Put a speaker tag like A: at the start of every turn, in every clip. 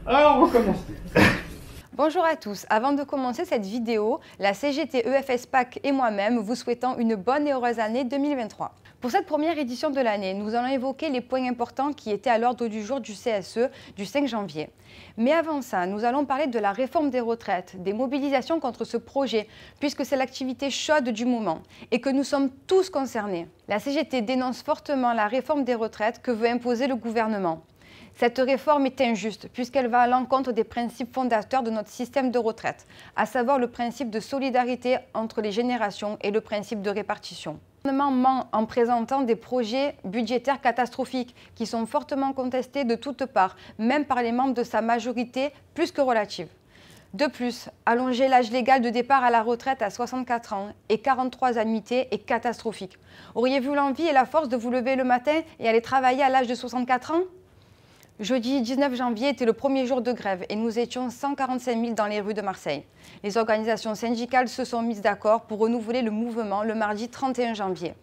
A: Alors, on recommence.
B: Bonjour à tous, avant de commencer cette vidéo, la CGT EFSPAC et moi-même vous souhaitons une bonne et heureuse année 2023. Pour cette première édition de l'année, nous allons évoquer les points importants qui étaient à l'ordre du jour du CSE du 5 janvier. Mais avant ça, nous allons parler de la réforme des retraites, des mobilisations contre ce projet, puisque c'est l'activité chaude du moment et que nous sommes tous concernés. La CGT dénonce fortement la réforme des retraites que veut imposer le gouvernement. Cette réforme est injuste puisqu'elle va à l'encontre des principes fondateurs de notre système de retraite, à savoir le principe de solidarité entre les générations et le principe de répartition. Le gouvernement ment en présentant des projets budgétaires catastrophiques qui sont fortement contestés de toutes parts, même par les membres de sa majorité plus que relative. De plus, allonger l'âge légal de départ à la retraite à 64 ans et 43 annuités est catastrophique. Auriez-vous l'envie et la force de vous lever le matin et aller travailler à l'âge de 64 ans ? Jeudi 19 janvier était le premier jour de grève et nous étions 145 000 dans les rues de Marseille. Les organisations syndicales se sont mises d'accord pour renouveler le mouvement le mardi 31 janvier.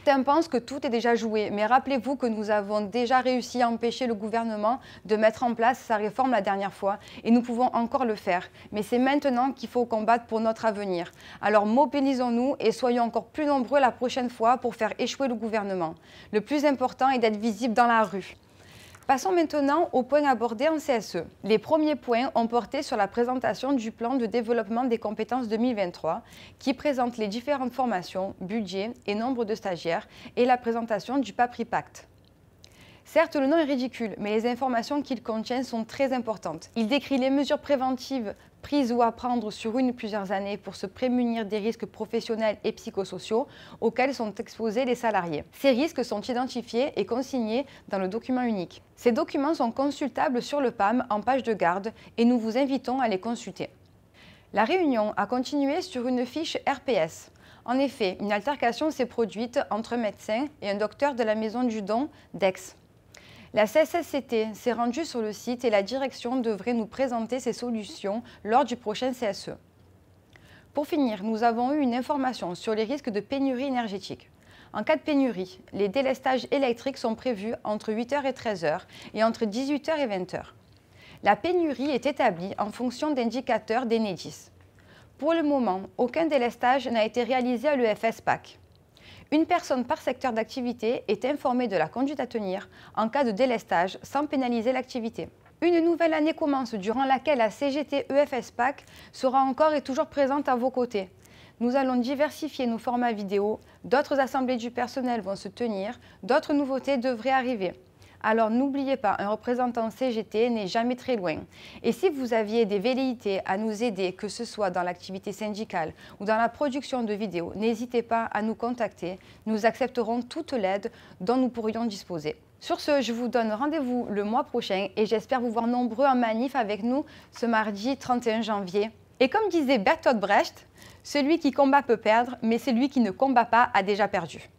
B: Certains pensent que tout est déjà joué, mais rappelez-vous que nous avons déjà réussi à empêcher le gouvernement de mettre en place sa réforme la dernière fois et nous pouvons encore le faire. Mais c'est maintenant qu'il faut combattre pour notre avenir. Alors mobilisons-nous et soyons encore plus nombreux la prochaine fois pour faire échouer le gouvernement. Le plus important est d'être visible dans la rue. Passons maintenant aux points abordés en CSE. Les premiers points ont porté sur la présentation du plan de développement des compétences 2023 qui présente les différentes formations, budgets et nombre de stagiaires et la présentation du PAPRI-Pacte. Certes, le nom est ridicule, mais les informations qu'il contient sont très importantes. Il décrit les mesures préventives prises ou à prendre sur une ou plusieurs années pour se prémunir des risques professionnels et psychosociaux auxquels sont exposés les salariés. Ces risques sont identifiés et consignés dans le document unique. Ces documents sont consultables sur le PAM en page de garde et nous vous invitons à les consulter. La réunion a continué sur une fiche RPS. En effet, une altercation s'est produite entre un médecin et un docteur de la Maison du Don d'Aix. La CSSCT s'est rendue sur le site et la direction devrait nous présenter ses solutions lors du prochain CSE. Pour finir, nous avons eu une information sur les risques de pénurie énergétique. En cas de pénurie, les délestages électriques sont prévus entre 8h et 13h et entre 18h et 20h. La pénurie est établie en fonction d'indicateurs d'Enedis. Pour le moment, aucun délestage n'a été réalisé à l'EFSPAC. Une personne par secteur d'activité est informée de la conduite à tenir en cas de délestage sans pénaliser l'activité. Une nouvelle année commence durant laquelle la CGT EFSPAC sera encore et toujours présente à vos côtés. Nous allons diversifier nos formats vidéo, d'autres assemblées du personnel vont se tenir, d'autres nouveautés devraient arriver. Alors n'oubliez pas, un représentant CGT n'est jamais très loin. Et si vous aviez des velléités à nous aider, que ce soit dans l'activité syndicale ou dans la production de vidéos, n'hésitez pas à nous contacter. Nous accepterons toute l'aide dont nous pourrions disposer. Sur ce, je vous donne rendez-vous le mois prochain et j'espère vous voir nombreux en manif avec nous ce mardi 31 janvier. Et comme disait Bertolt Brecht, celui qui combat peut perdre, mais celui qui ne combat pas a déjà perdu.